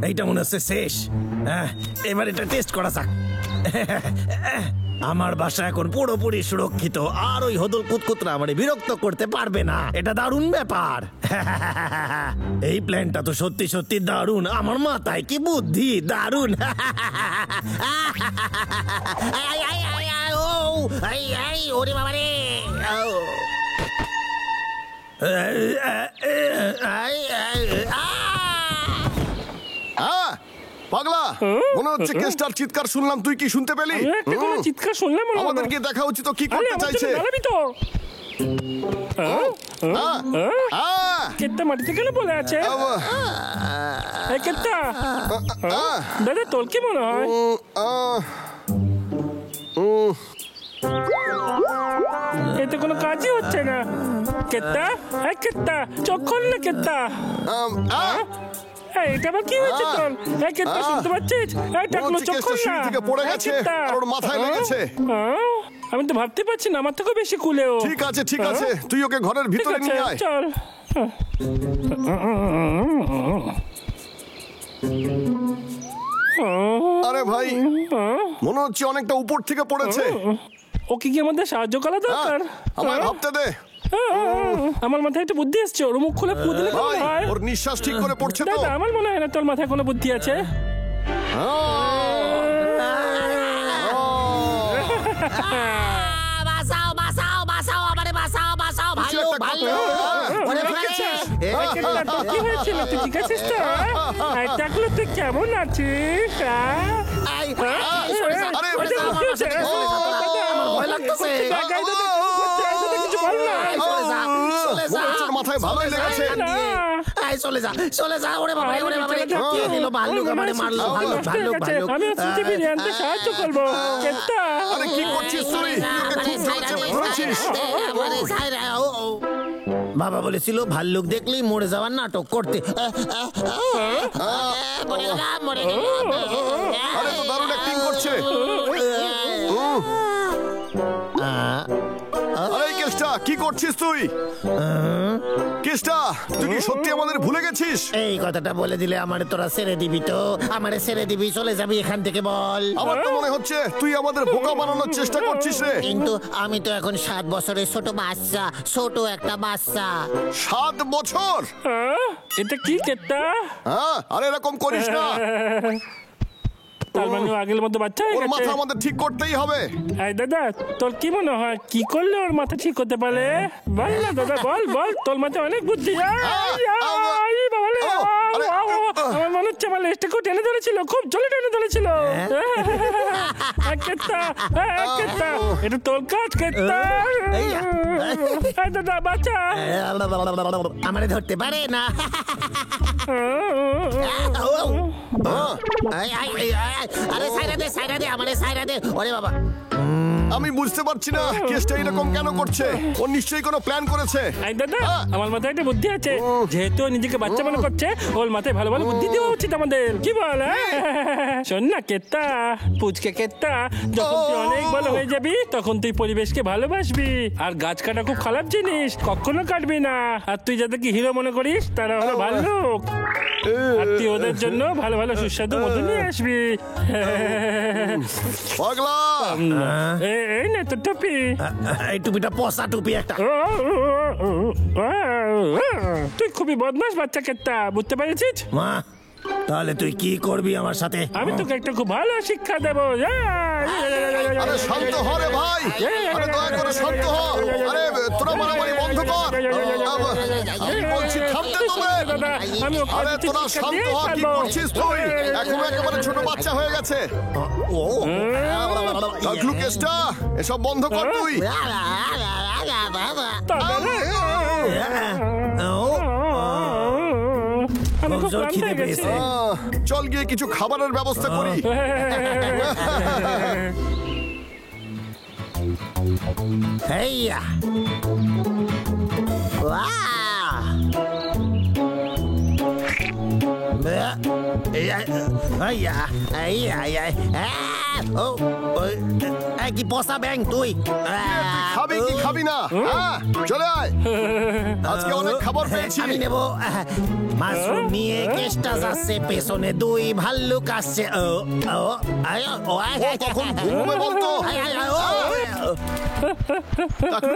এইটা মনে হচ্ছে শেষ। এবার এটা টেস্ট করা যাক। আমার বাসা এখন পুরোপুরি সুরক্ষিত, আর ওই হদল কুতকুতরা আমারে বিরক্ত করতে পারবে না। এটা দারুণ ব্যাপার। এই প্ল্যানটা তো সত্যি সত্যি দারুণ। আমার মাথায় কি বুদ্ধি, দারুণ। ওরে বাবা রে, পাগলা, মনে হচ্ছে কেস্টার চিৎকার শুনলাম, তুই কি শুনতে পেলি? চিৎকার শুনলাম, আমাদেরকে দেখা উচিত কি করতে চাইছে। কেত্তা মাটিতে গেলে বলে আছে। কেত্তা দাদা, তোর কি মনে হয়? এতে কোনো কাজই হচ্ছে না। কেত্তা, কেত্তা চোখ খোল না। কেত্তা, এটা আবার কি হয়েছে তোর? কেত্তা শুনতে পাচ্ছিস? চোখ খোল না। পড়ে গেছে, ওর মাথায় লেগেছে। আমি তো ভাবতে পারছি না, আমার থেকেও বেশি কুলেও। ঠিক আছে ঠিক আছে, তুই ওকে ঘরের ভিতরে নিয়ে আয়। চল। আরে ভাই, মনে হচ্ছে অনেকটা উপর থেকে পড়েছে। ওকে কি আমাদের সাহায্য করা দরকার? আমায় ভাবতে দে। আমার মাথায় একটা বুদ্ধি এসছে, ওর মুখ খুলে ফু দিলে কেমন হয়? ওর নিঃশ্বাস ঠিক করে পড়ছে তো? দাদা, আমার মনে হয় না তোর মাথায় কোনো বুদ্ধি আছে। বাঁচাও বাঁচাও বাঁচাও, আমারে বাঁচাও বাঁচাও। ভাল্লুক ভাল্লুক। কি হয়েছিল? তুই ঠিক আছিস তো? টাকলু, তুই কেমন আছিস? মাথায় ভালোই লেগেছে। চলে যা চলে যা। ওরে বাবা, ওরে বাবা, কি দিল? ভাল্লুক আমারে মারলো। ভাল্লুক ভাল্লুক ভাল্লুক। আমি সুচি ফিরিয়ে আনতে সাহায্য করবো। কেত্তা, আরে কি করছিস তুই? বাবা বলেছিল ভাল্লুক দেখলেই মরে যাওয়ার নাটক করতে। আরে তো দারুণ অ্যাক্টিং করছে। আরে কেষ্টা, কি করছিস তুই? কেষ্টা, তুই কি সত্যি আমাদের ভুলে গেছিস? এই কথাটা বলে দিলে আমারে তোরা ছেড়ে দিবি তো? আমারে ছেড়ে দিবি, চলে যাবি এখান থেকে, বল। আমার তো মনে হচ্ছে তুই আমাদের বোকা বানানোর চেষ্টা করছিস রে। কিন্তু আমি তো এখন 7 বছরের ছোট বাচ্চা, ছোট একটা বাচ্চা। 7 বছর? এটা কি কেত্তা? আরে এরকম করিস না। তার মানে আগের মতো বাচ্চা হয়ে গেছে। ওর মাথা আমাদের ঠিক করতেই হবে। এই দাদা, তোর কি মনে হয় কি করলে ওর মাথা ঠিক হতে পারে? বল না দাদা, বল বল, তোর মাথায় অনেক বুদ্ধি। আমার মনে হচ্ছে আমার লেজটাকেও টেনে ধরেছিল, খুব জলে টেনে ধরেছিল। কেত্তা, কেত্তা, এটা তোর কাজ। কেত্তা, দাদা বাচ্চা আমারে ধরতে পারে না। আরে সাইরা দে, সাইরা দে, আমারে সাইরা দে। ওরে বাবা, আমি বুঝতে পারছি না কেসটা এরকম কেন করছে। ও নিশ্চয়ই কোনো প্ল্যান করেছে। দাদা, আমার মাথায় একটা বুদ্ধি আছে। যেহেতু নিজেকে বাচ্চা মনে করছে, ওর মাথায় ভালো ভালো বুদ্ধি দেওয়া উচিত আমাদের। কি বল? শোন না কেত্তা, পুচকে কেত্তা, যখন তুই অনেক ভালো হয়ে যাবি তখন তুই পরিবেশকে ভালোবাসবি। আর গাছ কাটা খুব খারাপ জিনিস, কখনো কাটবি না। আর তুই যাদেরকে হিরো মনে করিস তারা হলো ভাল্লুক। আর তুই ওদের জন্য ভালো ভালো সুস্বাদু মধু নিয়ে আসবি। পাগলা, এই নে তোর টুপি। এই টুপিটা পচা টুপি একটা। তুই খুবই বদমাশ বাচ্চা কেত্তা, বুঝতে পেরেছিস? মা, তাহলে তুই কি করবি আমার সাথে? আমি তোকে একটা খুব ভালো শিক্ষা দেবো। আরে শান্ত হ রে ভাই, আরে দয়া করে শান্ত হ। আরে তোরা মারামারি বন্ধ কর। আমি বলছি থামতে তোদের। আরে তোরা শান্ত হ। কি করছিস তুই? এখন একেবারে ছোট বাচ্চা হয়ে গেছে। টাকলু কেষ্টা, এসব বন্ধ কর তুই। চল গিয়ে কিছু খাবারের ব্যবস্থা করি। কি পচা ব্যাং তুই খাবি কি খাবি না? হ্যাঁ, চলে আয়, আজকে অনেক খাবার পেয়েছি। আমি নেব। মাশরুম নিয়ে কেষ্টা যাচ্ছে, পেছনে দুই ভাল্লুক আসছে। তখন ঘুমবে বলতো।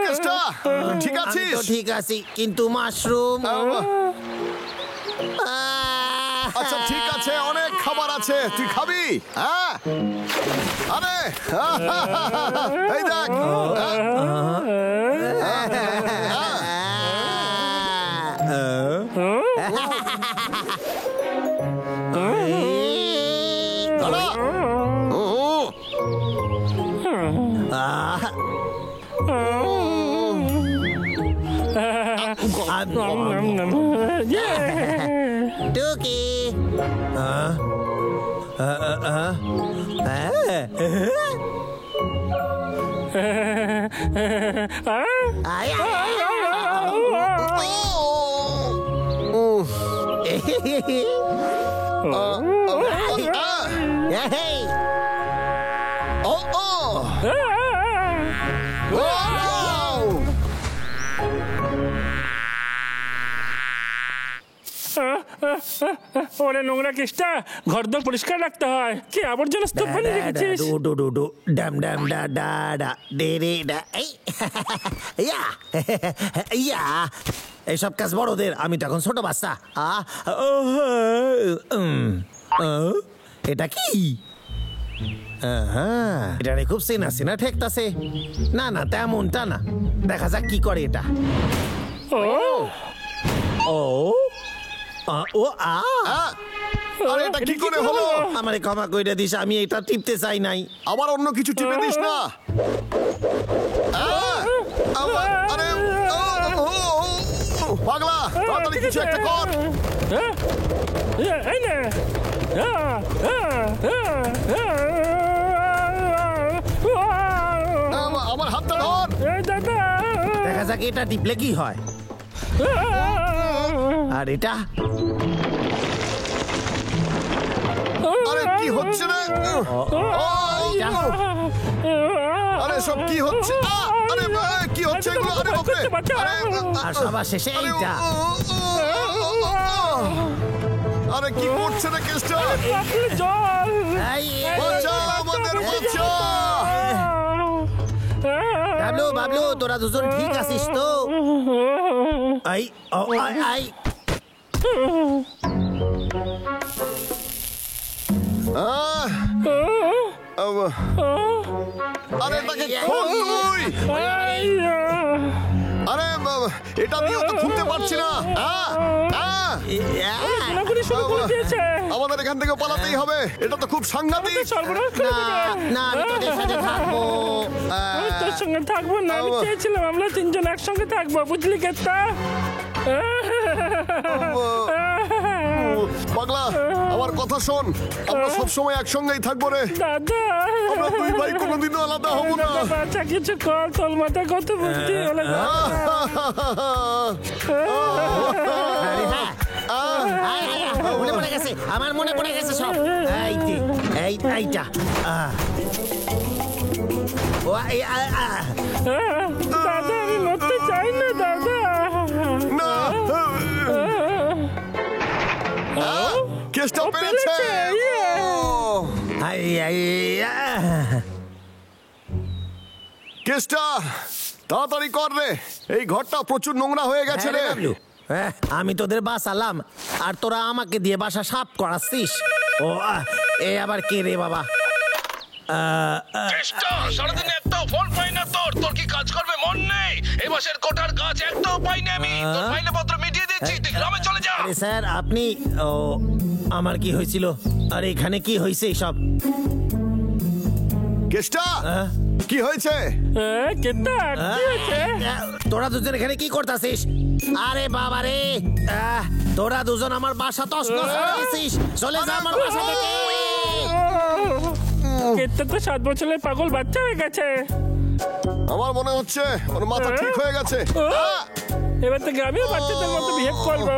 কেষ্টা, ঠিক আছিস? ঠিক আছি, কিন্তু মাশরুম। আচ্ছা ঠিক আছে, অনেক খাবার আছে, তুই খাবি? হ্যাঁ, আরে এই দেখ। টুকি ওরে নোংরা কেষ্টা, ঘরদোর পরিষ্কার রাখতে হয়। কি আবর্জনা স্তূপ বানিয়ে রেখেছিস? ড্যাম ড্যাম ডা ডা ডা ডে রে ডা। এইসব কাজ বড়দের, আমি তো এখন ছোট বাচ্চা। এটা কি? এটা খুব চেনা চেনা ঠেকতাছে। না না, তেমনটা না, দেখা যাক কি করে এটা। আরে এটা কি করে হলো? আমারে ক্ষমা কইরা দিস, আমি এটা টিপতে চাই নাই। আবার অন্য কিছু টিপে দিস না। আরে পাগলা, তাড়াতাড়ি কিছু একটা কর। আমার হাতটা ধর। দেখা যাক এটা টিপলে কি হয়। আর এটা? আরে কি হচ্ছে রে? আরে সব কি হচ্ছে? আরে কি হচ্ছে এগুলো? আরে বাপরে! আরে আর সবার শেষে এইটা। আরে কি করছে রে কেষ্টা? বাঁচা আমাদের, বাঁচা! বাবলু বাবলু, তোরা দুজন ঠিক আছিস তো? আই আই আই আরে তাকে খোল তুই। আরে এটা দিয়েও তো খুলতে পারছি না। আমাদের এখান থেকে পালাতেই হবে, এটা তো খুব সাংঘাতিক। না, আমি তোদের সাথে থাকবো। তোর সঙ্গে থাকবো না, আমি চেয়েছিলাম আমরা তিনজন একসঙ্গে থাকবো, বুঝলি কেতা? পাগলা, আমার কথা শোন, আমরা সবসময় একসঙ্গেই থাকবো রে। দাদা, আমরা দুই ভাই কোনোদিনও আলাদা হবো না। বাচ্চা কিছু কর, তোর মাথায় কত বুদ্ধি হলে। মনে পড়ে গেছে, আমার মনে পড়ে গেছে সব। এইটা দাদা, আমি মরতে চাই না দাদা। না, কেষ্টা পেরেছে। কেষ্টা, তাড়াতাড়ি কর রে, এই ঘরটা প্রচুর নোংরা হয়ে গেছে রে। আমি তোদের বাঁচালাম, আর তোরা আমাকে দিয়ে বাসা সাফ করাচ্ছিস। ও এ আবার কে রে বাবা? সারাদিনে একটাও ফোন পাই না তোর। তোর কি কাজ করবে মন নেই? এই মাসের কোটার কাজ একটাও পাইনি আমি। তোর ফাইলে পত্র মিটিয়ে দিচ্ছি, তুই গ্রামে চলে যা। আরে স্যার, আপনি আমার কি হয়েছিল? আর এখানে কি হয়েছে সব? কেষ্টা, কি হয়েছে? কেতা, কি হয়েছে? তোরা দুজন এখানে কি করতেছিস? আরে বাবা রে, তোরা দুজন আমার বাসা তছনছ করে দিছিস। চলে যা আমার বাসা থেকে। কেতা তো 7 বছরের পাগল বাচ্চা হয়ে গেছে। আমার মনে হচ্ছে ওর মাথা ঠিক হয়ে গেছে। এবার তো গ্রামেও বাচ্চাদের মতো বিহেভ করবো।